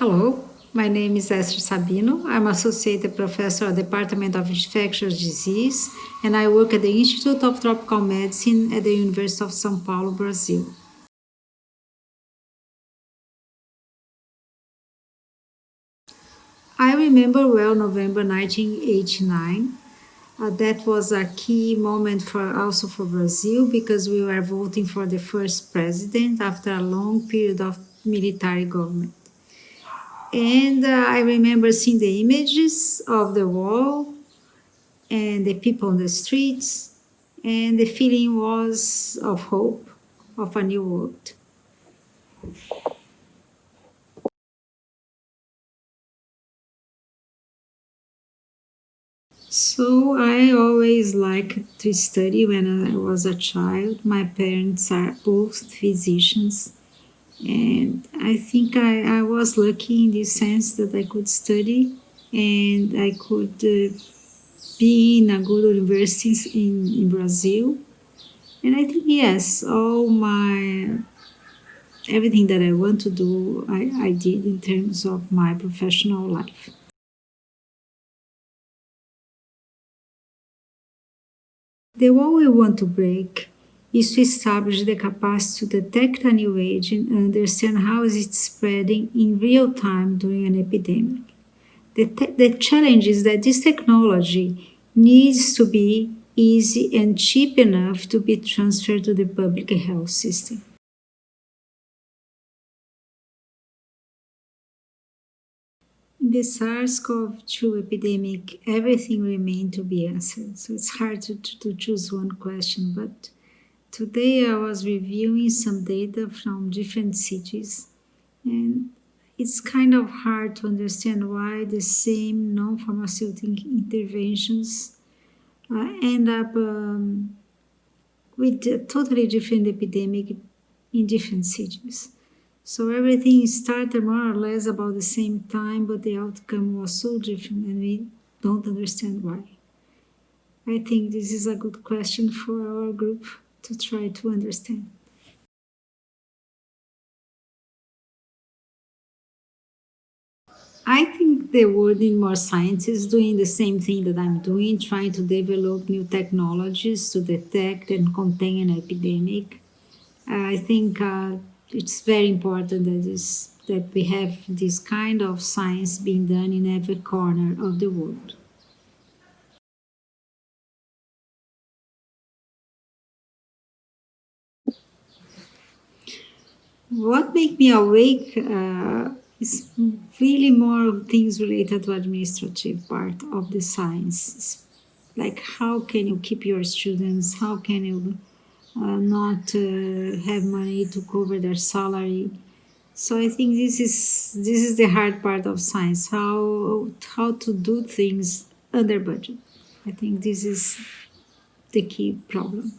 Hello, my name is Ester Sabino. I'm Associate Professor at the Department of Infectious Disease, and I work at the Institute of Tropical Medicine at the University of São Paulo, Brazil. I remember well November 1989. That was a key moment for Brazil because we were voting for the first president after a long period of military government. And I remember seeing the images of the wall and the people on the streets, and the feeling was of hope, of a new world. So I always liked to study when I was a child. My parents are both physicians, and I think I was lucky in this sense that I could study and I could be in a good university in Brazil. And I think, yes, everything that I want to do, I did in terms of my professional life. The wall we want to break is to establish the capacity to detect a new agent and understand how is it spreading in real time during an epidemic. The challenge is that this technology needs to be easy and cheap enough to be transferred to the public health system. In the SARS-CoV-2 epidemic, everything remained to be answered, so it's hard to choose one question, but today I was reviewing some data from different cities, and it's kind of hard to understand why the same non-pharmaceutical interventions end up with a totally different epidemic in different cities. So everything started more or less about the same time, but the outcome was so different and we don't understand why. I think this is a good question for our group to try to understand. I think the world needs more scientists doing the same thing that I'm doing, trying to develop new technologies to detect and contain an epidemic. I think it's very important that we have this kind of science being done in every corner of the world. What make me awake is really more things related to administrative part of the science. Like how can you keep your students? How can you not have money to cover their salary? So I think this is the hard part of science. How to do things under budget. I think this is the key problem.